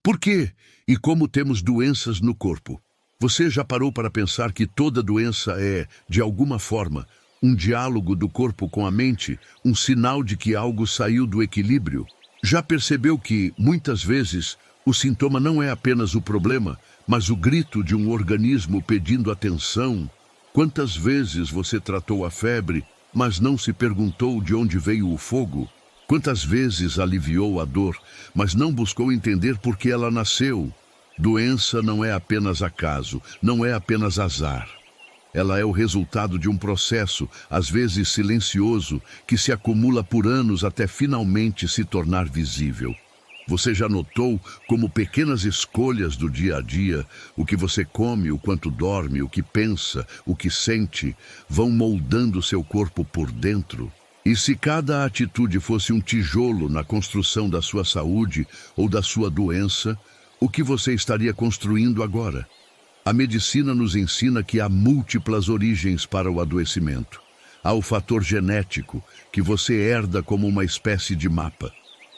Por quê e como temos doenças no corpo? Você já parou para pensar que toda doença é, de alguma forma, um diálogo do corpo com a mente, um sinal de que algo saiu do equilíbrio? Já percebeu que, muitas vezes, o sintoma não é apenas o problema, mas o grito de um organismo pedindo atenção? Quantas vezes você tratou a febre, mas não se perguntou de onde veio o fogo? Quantas vezes aliviou a dor, mas não buscou entender por que ela nasceu? Doença não é apenas acaso, não é apenas azar. Ela é o resultado de um processo, às vezes silencioso, que se acumula por anos até finalmente se tornar visível. Você já notou como pequenas escolhas do dia a dia, o que você come, o quanto dorme, o que pensa, o que sente, vão moldando seu corpo por dentro? E se cada atitude fosse um tijolo na construção da sua saúde ou da sua doença, o que você estaria construindo agora? A medicina nos ensina que há múltiplas origens para o adoecimento. Há o fator genético, que você herda como uma espécie de mapa.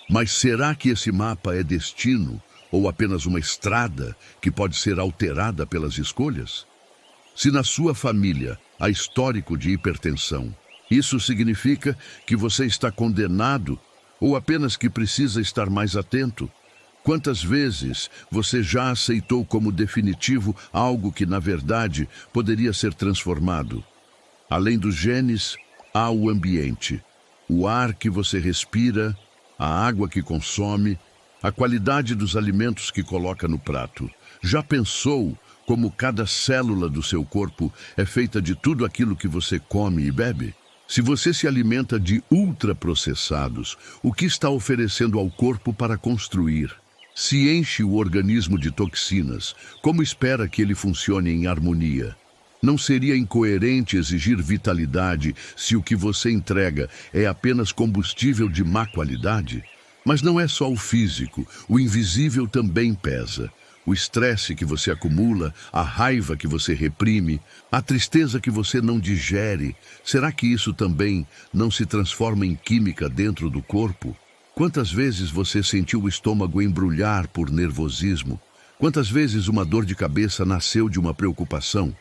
Mas será que esse mapa é destino ou apenas uma estrada que pode ser alterada pelas escolhas? Se na sua família há histórico de hipertensão, isso significa que você está condenado ou apenas que precisa estar mais atento? Quantas vezes você já aceitou como definitivo algo que, na verdade, poderia ser transformado? Além dos genes, há o ambiente, o ar que você respira, a água que consome, a qualidade dos alimentos que coloca no prato. Já pensou como cada célula do seu corpo é feita de tudo aquilo que você come e bebe? Se você se alimenta de ultraprocessados, o que está oferecendo ao corpo para construir? Se enche o organismo de toxinas, como espera que ele funcione em harmonia? Não seria incoerente exigir vitalidade se o que você entrega é apenas combustível de má qualidade? Mas não é só o físico, o invisível também pesa. O estresse que você acumula, a raiva que você reprime, a tristeza que você não digere, será que isso também não se transforma em química dentro do corpo? Quantas vezes você sentiu o estômago embrulhar por nervosismo? Quantas vezes uma dor de cabeça nasceu de uma preocupação?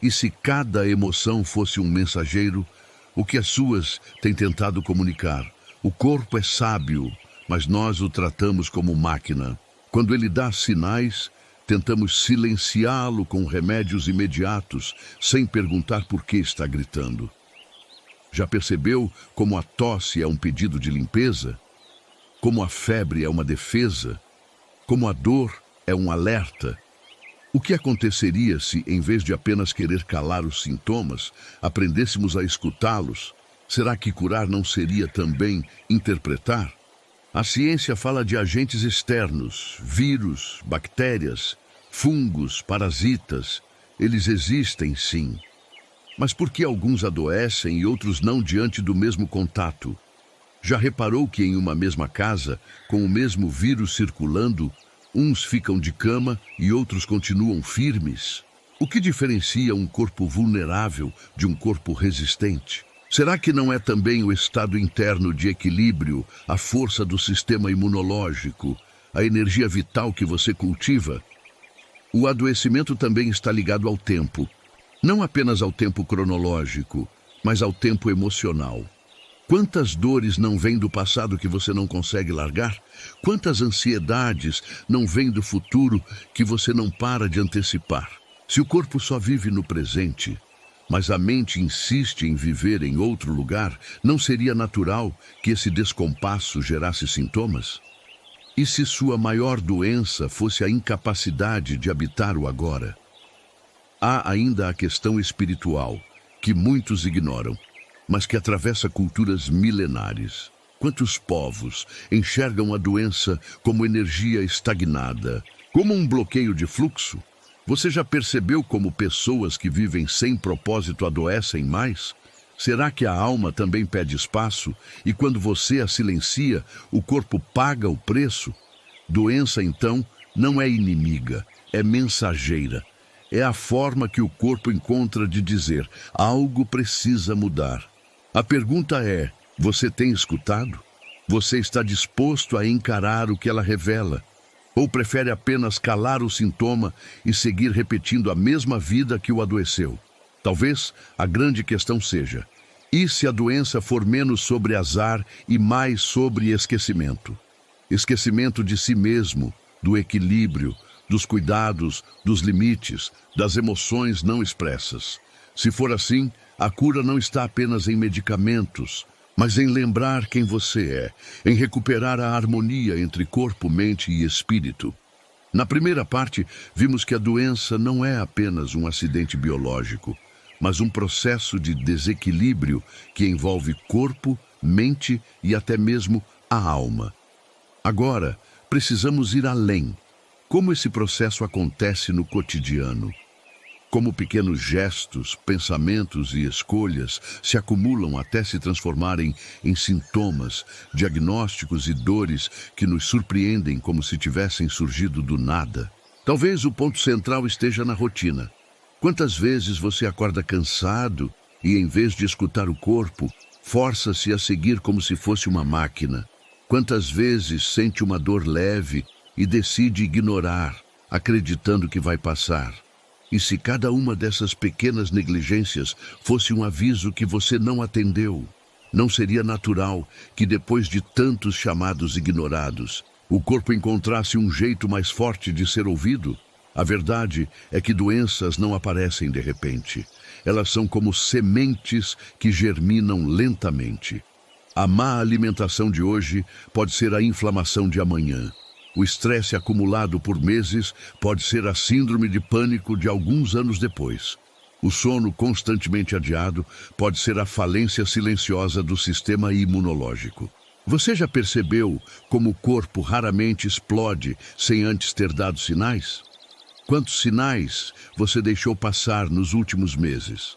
E se cada emoção fosse um mensageiro, o que as suas têm tentado comunicar? O corpo é sábio, mas nós o tratamos como máquina. Quando ele dá sinais, tentamos silenciá-lo com remédios imediatos, sem perguntar por que está gritando. Já percebeu como a tosse é um pedido de limpeza? Como a febre é uma defesa? Como a dor é um alerta? O que aconteceria se, em vez de apenas querer calar os sintomas, aprendêssemos a escutá-los? Será que curar não seria também interpretar? A ciência fala de agentes externos, vírus, bactérias, fungos, parasitas. Eles existem, sim. Mas por que alguns adoecem e outros não diante do mesmo contato? Já reparou que em uma mesma casa, com o mesmo vírus circulando, uns ficam de cama e outros continuam firmes? O que diferencia um corpo vulnerável de um corpo resistente? Será que não é também o estado interno de equilíbrio, a força do sistema imunológico, a energia vital que você cultiva? O adoecimento também está ligado ao tempo, não apenas ao tempo cronológico, mas ao tempo emocional. Quantas dores não vêm do passado que você não consegue largar? Quantas ansiedades não vêm do futuro que você não para de antecipar? Se o corpo só vive no presente, mas a mente insiste em viver em outro lugar, não seria natural que esse descompasso gerasse sintomas? E se sua maior doença fosse a incapacidade de habitar o agora? Há ainda a questão espiritual, que muitos ignoram, mas que atravessa culturas milenares. Quantos povos enxergam a doença como energia estagnada, como um bloqueio de fluxo? Você já percebeu como pessoas que vivem sem propósito adoecem mais? Será que a alma também pede espaço e quando você a silencia, o corpo paga o preço? Doença, então, não é inimiga, é mensageira. É a forma que o corpo encontra de dizer: algo precisa mudar. A pergunta é: você tem escutado? Você está disposto a encarar o que ela revela? Ou prefere apenas calar o sintoma e seguir repetindo a mesma vida que o adoeceu? Talvez a grande questão seja: e se a doença for menos sobre azar e mais sobre esquecimento? Esquecimento de si mesmo, do equilíbrio, dos cuidados, dos limites, das emoções não expressas. Se for assim, a cura não está apenas em medicamentos, mas em lembrar quem você é, em recuperar a harmonia entre corpo, mente e espírito. Na primeira parte, vimos que a doença não é apenas um acidente biológico, mas um processo de desequilíbrio que envolve corpo, mente e até mesmo a alma. Agora, precisamos ir além. Como esse processo acontece no cotidiano? Como pequenos gestos, pensamentos e escolhas se acumulam até se transformarem em sintomas, diagnósticos e dores que nos surpreendem como se tivessem surgido do nada. Talvez o ponto central esteja na rotina. Quantas vezes você acorda cansado e, em vez de escutar o corpo, força-se a seguir como se fosse uma máquina? Quantas vezes sente uma dor leve e decide ignorar, acreditando que vai passar? E se cada uma dessas pequenas negligências fosse um aviso que você não atendeu? Não seria natural que, depois de tantos chamados ignorados, o corpo encontrasse um jeito mais forte de ser ouvido? A verdade é que doenças não aparecem de repente. Elas são como sementes que germinam lentamente. A má alimentação de hoje pode ser a inflamação de amanhã. O estresse acumulado por meses pode ser a síndrome de pânico de alguns anos depois. O sono constantemente adiado pode ser a falência silenciosa do sistema imunológico. Você já percebeu como o corpo raramente explode sem antes ter dado sinais? Quantos sinais você deixou passar nos últimos meses?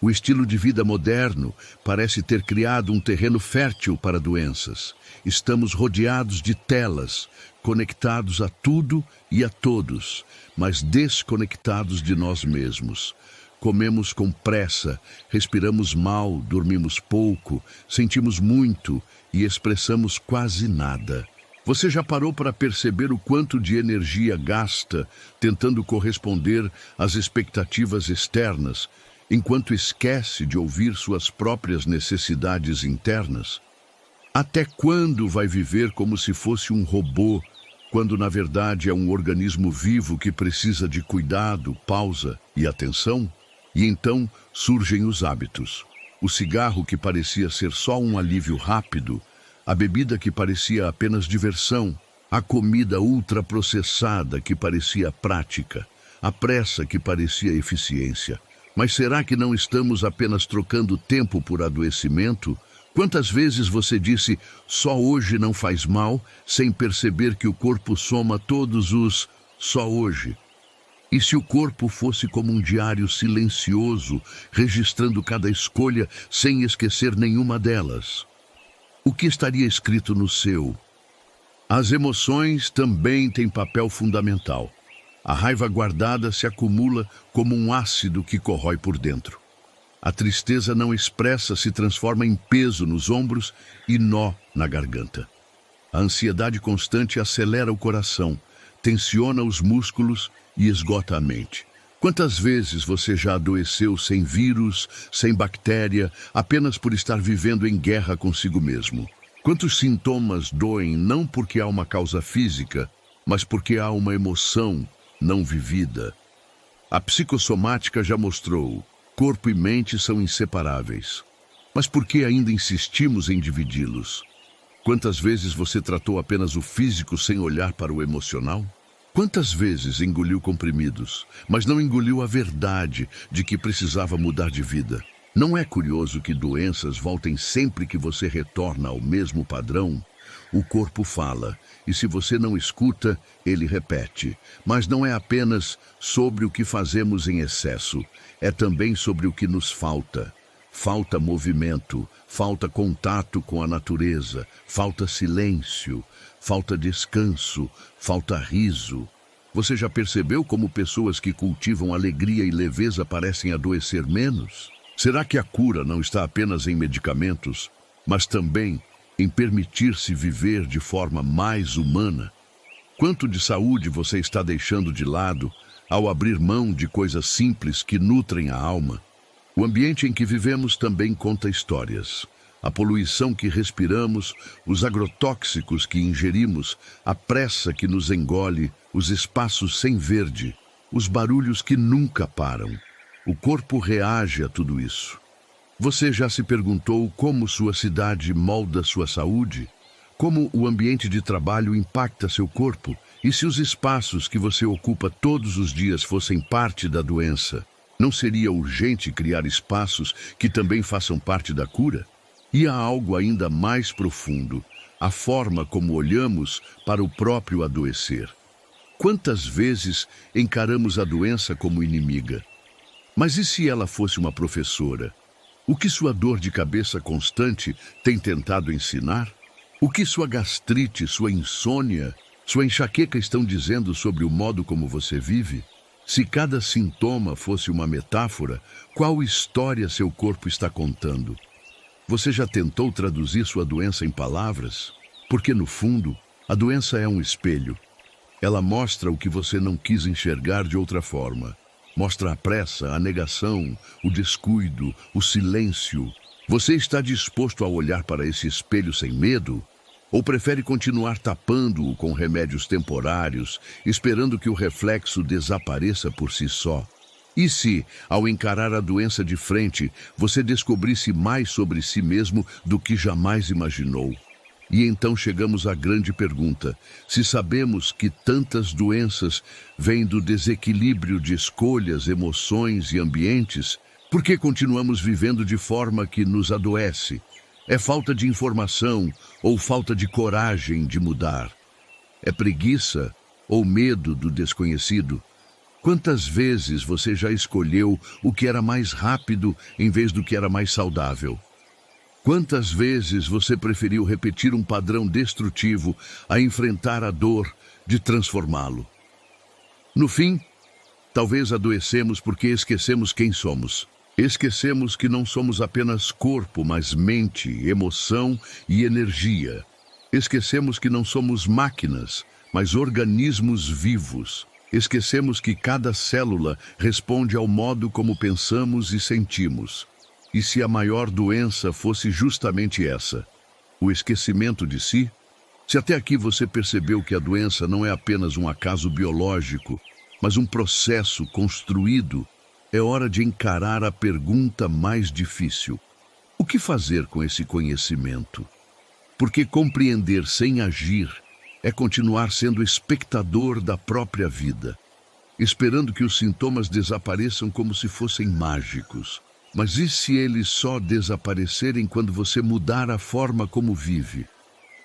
O estilo de vida moderno parece ter criado um terreno fértil para doenças. Estamos rodeados de telas, conectados a tudo e a todos, mas desconectados de nós mesmos. Comemos com pressa, respiramos mal, dormimos pouco, sentimos muito e expressamos quase nada. Você já parou para perceber o quanto de energia gasta tentando corresponder às expectativas externas, enquanto esquece de ouvir suas próprias necessidades internas? Até quando vai viver como se fosse um robô, quando na verdade é um organismo vivo que precisa de cuidado, pausa e atenção? E então surgem os hábitos. O cigarro que parecia ser só um alívio rápido, a bebida que parecia apenas diversão, a comida ultraprocessada que parecia prática, a pressa que parecia eficiência. Mas será que não estamos apenas trocando tempo por adoecimento? Quantas vezes você disse, só hoje não faz mal, sem perceber que o corpo soma todos os só hoje? E se o corpo fosse como um diário silencioso, registrando cada escolha sem esquecer nenhuma delas? O que estaria escrito no seu? As emoções também têm papel fundamental. A raiva guardada se acumula como um ácido que corrói por dentro. A tristeza não expressa se transforma em peso nos ombros e nó na garganta. A ansiedade constante acelera o coração, tensiona os músculos e esgota a mente. Quantas vezes você já adoeceu sem vírus, sem bactéria, apenas por estar vivendo em guerra consigo mesmo? Quantos sintomas doem não porque há uma causa física, mas porque há uma emoção não vivida? A psicossomática já mostrou, corpo e mente são inseparáveis. Mas por que ainda insistimos em dividi-los? Quantas vezes você tratou apenas o físico sem olhar para o emocional? Quantas vezes engoliu comprimidos, mas não engoliu a verdade de que precisava mudar de vida? Não é curioso que doenças voltem sempre que você retorna ao mesmo padrão? O corpo fala, e se você não escuta, ele repete. Mas não é apenas sobre o que fazemos em excesso, é também sobre o que nos falta. Falta movimento, falta contato com a natureza, falta silêncio, falta descanso, falta riso. Você já percebeu como pessoas que cultivam alegria e leveza parecem adoecer menos? Será que a cura não está apenas em medicamentos, mas também em permitir-se viver de forma mais humana? Quanto de saúde você está deixando de lado ao abrir mão de coisas simples que nutrem a alma? O ambiente em que vivemos também conta histórias. A poluição que respiramos, os agrotóxicos que ingerimos, a pressa que nos engole, os espaços sem verde, os barulhos que nunca param. O corpo reage a tudo isso. Você já se perguntou como sua cidade molda sua saúde? Como o ambiente de trabalho impacta seu corpo? E se os espaços que você ocupa todos os dias fossem parte da doença? Não seria urgente criar espaços que também façam parte da cura? E há algo ainda mais profundo, a forma como olhamos para o próprio adoecer. Quantas vezes encaramos a doença como inimiga? Mas e se ela fosse uma professora? O que sua dor de cabeça constante tem tentado ensinar? O que sua gastrite, sua insônia, sua enxaqueca estão dizendo sobre o modo como você vive? Se cada sintoma fosse uma metáfora, qual história seu corpo está contando? Você já tentou traduzir sua doença em palavras? Porque, no fundo, a doença é um espelho. Ela mostra o que você não quis enxergar de outra forma. Mostra a pressa, a negação, o descuido, o silêncio. Você está disposto a olhar para esse espelho sem medo? Ou prefere continuar tapando-o com remédios temporários, esperando que o reflexo desapareça por si só? E se, ao encarar a doença de frente, você descobrisse mais sobre si mesmo do que jamais imaginou? E então chegamos à grande pergunta: se sabemos que tantas doenças vêm do desequilíbrio de escolhas, emoções e ambientes, por que continuamos vivendo de forma que nos adoece? É falta de informação ou falta de coragem de mudar? É preguiça ou medo do desconhecido? Quantas vezes você já escolheu o que era mais rápido em vez do que era mais saudável? Quantas vezes você preferiu repetir um padrão destrutivo a enfrentar a dor de transformá-lo? No fim, talvez adoecemos porque esquecemos quem somos. Esquecemos que não somos apenas corpo, mas mente, emoção e energia. Esquecemos que não somos máquinas, mas organismos vivos. Esquecemos que cada célula responde ao modo como pensamos e sentimos. E se a maior doença fosse justamente essa, o esquecimento de si? Se até aqui você percebeu que a doença não é apenas um acaso biológico, mas um processo construído, é hora de encarar a pergunta mais difícil. O que fazer com esse conhecimento? Porque compreender sem agir é continuar sendo espectador da própria vida, esperando que os sintomas desapareçam como se fossem mágicos. Mas e se eles só desaparecerem quando você mudar a forma como vive?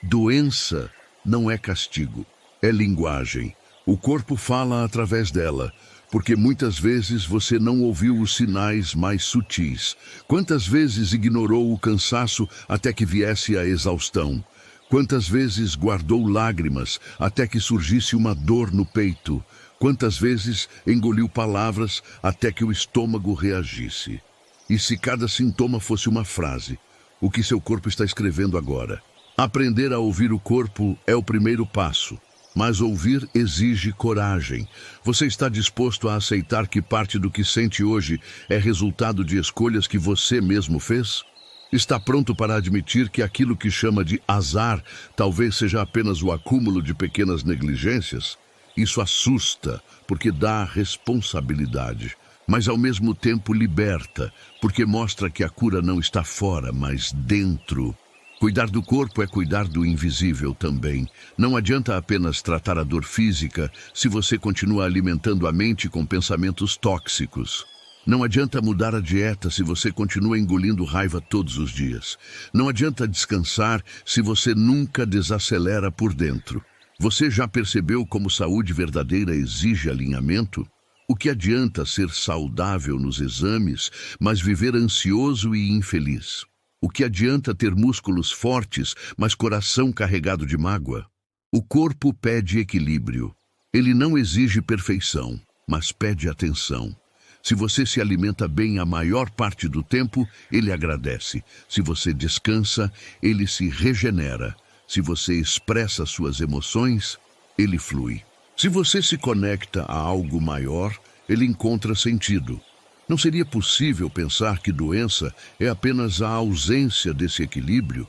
Doença não é castigo, é linguagem. O corpo fala através dela, porque muitas vezes você não ouviu os sinais mais sutis. Quantas vezes ignorou o cansaço até que viesse a exaustão? Quantas vezes guardou lágrimas até que surgisse uma dor no peito? Quantas vezes engoliu palavras até que o estômago reagisse? E se cada sintoma fosse uma frase, o que seu corpo está escrevendo agora? Aprender a ouvir o corpo é o primeiro passo, mas ouvir exige coragem. Você está disposto a aceitar que parte do que sente hoje é resultado de escolhas que você mesmo fez? Está pronto para admitir que aquilo que chama de azar talvez seja apenas o acúmulo de pequenas negligências? Isso assusta, porque dá responsabilidade, mas ao mesmo tempo liberta, porque mostra que a cura não está fora, mas dentro. Cuidar do corpo é cuidar do invisível também. Não adianta apenas tratar a dor física se você continua alimentando a mente com pensamentos tóxicos. Não adianta mudar a dieta se você continua engolindo raiva todos os dias. Não adianta descansar se você nunca desacelera por dentro. Você já percebeu como saúde verdadeira exige alinhamento? O que adianta ser saudável nos exames, mas viver ansioso e infeliz? O que adianta ter músculos fortes, mas coração carregado de mágoa? O corpo pede equilíbrio. Ele não exige perfeição, mas pede atenção. Se você se alimenta bem a maior parte do tempo, ele agradece. Se você descansa, ele se regenera. Se você expressa suas emoções, ele flui. Se você se conecta a algo maior, ele encontra sentido. Não seria possível pensar que doença é apenas a ausência desse equilíbrio?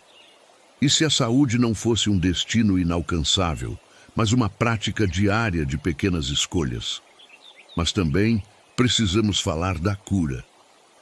E se a saúde não fosse um destino inalcançável, mas uma prática diária de pequenas escolhas? Mas também precisamos falar da cura.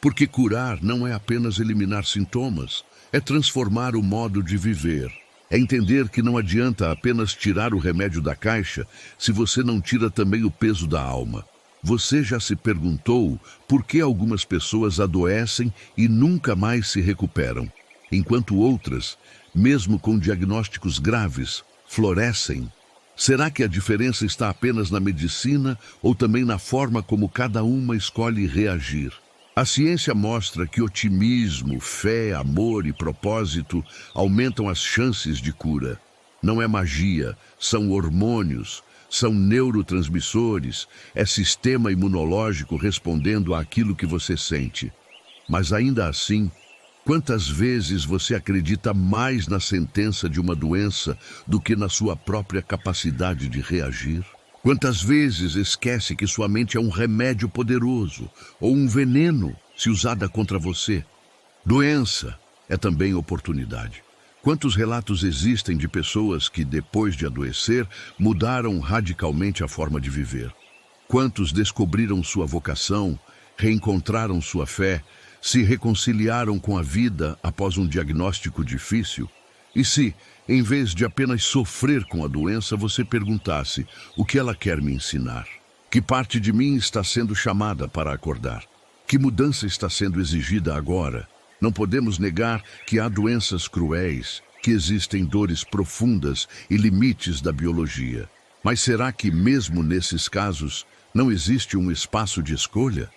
Porque curar não é apenas eliminar sintomas, é transformar o modo de viver. É entender que não adianta apenas tirar o remédio da caixa se você não tira também o peso da alma. Você já se perguntou por que algumas pessoas adoecem e nunca mais se recuperam, enquanto outras, mesmo com diagnósticos graves, florescem? Será que a diferença está apenas na medicina ou também na forma como cada uma escolhe reagir? A ciência mostra que otimismo, fé, amor e propósito aumentam as chances de cura. Não é magia, são hormônios, são neurotransmissores, é sistema imunológico respondendo àquilo que você sente. Mas ainda assim, quantas vezes você acredita mais na sentença de uma doença do que na sua própria capacidade de reagir? Quantas vezes esquece que sua mente é um remédio poderoso ou um veneno se usada contra você? Doença é também oportunidade. Quantos relatos existem de pessoas que, depois de adoecer, mudaram radicalmente a forma de viver? Quantos descobriram sua vocação, reencontraram sua fé, se reconciliaram com a vida após um diagnóstico difícil? E se, em vez de apenas sofrer com a doença, você perguntasse: o que ela quer me ensinar? Que parte de mim está sendo chamada para acordar? Que mudança está sendo exigida agora? Não podemos negar que há doenças cruéis, que existem dores profundas e limites da biologia. Mas será que, mesmo nesses casos, não existe um espaço de escolha?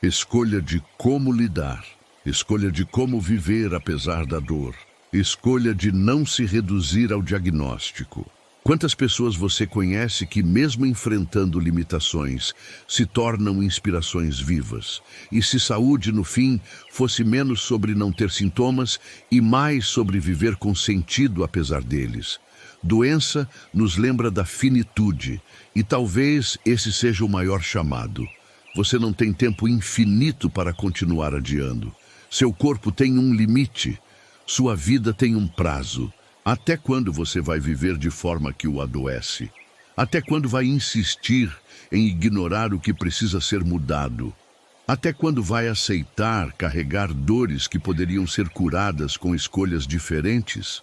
Escolha de como lidar, escolha de como viver apesar da dor. Escolha de não se reduzir ao diagnóstico. Quantas pessoas você conhece que, mesmo enfrentando limitações, se tornam inspirações vivas? E se saúde, no fim, fosse menos sobre não ter sintomas e mais sobre viver com sentido apesar deles? Doença nos lembra da finitude, e talvez esse seja o maior chamado. Você não tem tempo infinito para continuar adiando. Seu corpo tem um limite. Sua vida tem um prazo. Até quando você vai viver de forma que o adoece? Até quando vai insistir em ignorar o que precisa ser mudado? Até quando vai aceitar carregar dores que poderiam ser curadas com escolhas diferentes?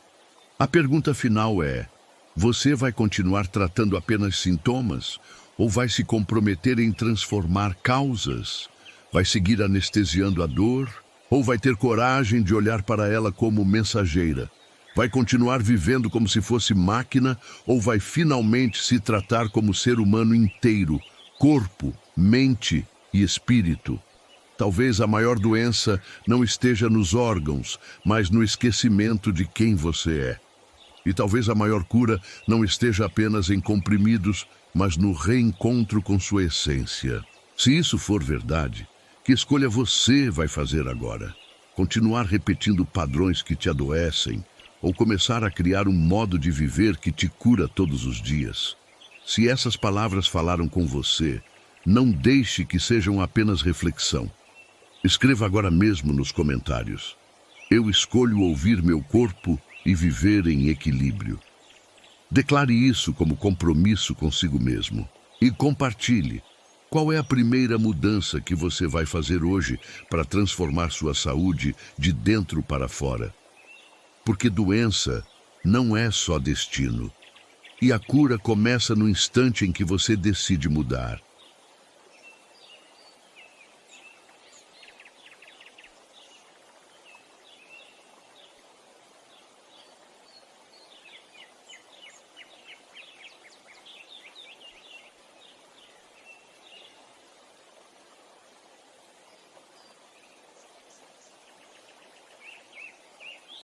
A pergunta final é: você vai continuar tratando apenas sintomas ou vai se comprometer em transformar causas? Vai seguir anestesiando a dor? Ou vai ter coragem de olhar para ela como mensageira? Vai continuar vivendo como se fosse máquina ou vai finalmente se tratar como ser humano inteiro, corpo, mente e espírito? Talvez a maior doença não esteja nos órgãos, mas no esquecimento de quem você é. E talvez a maior cura não esteja apenas em comprimidos, mas no reencontro com sua essência. Se isso for verdade, que escolha você vai fazer agora? Continuar repetindo padrões que te adoecem ou começar a criar um modo de viver que te cura todos os dias? Se essas palavras falaram com você, não deixe que sejam apenas reflexão. Escreva agora mesmo nos comentários: eu escolho ouvir meu corpo e viver em equilíbrio. Declare isso como compromisso consigo mesmo e compartilhe. Qual é a primeira mudança que você vai fazer hoje para transformar sua saúde de dentro para fora? Porque doença não é só destino. E a cura começa no instante em que você decide mudar.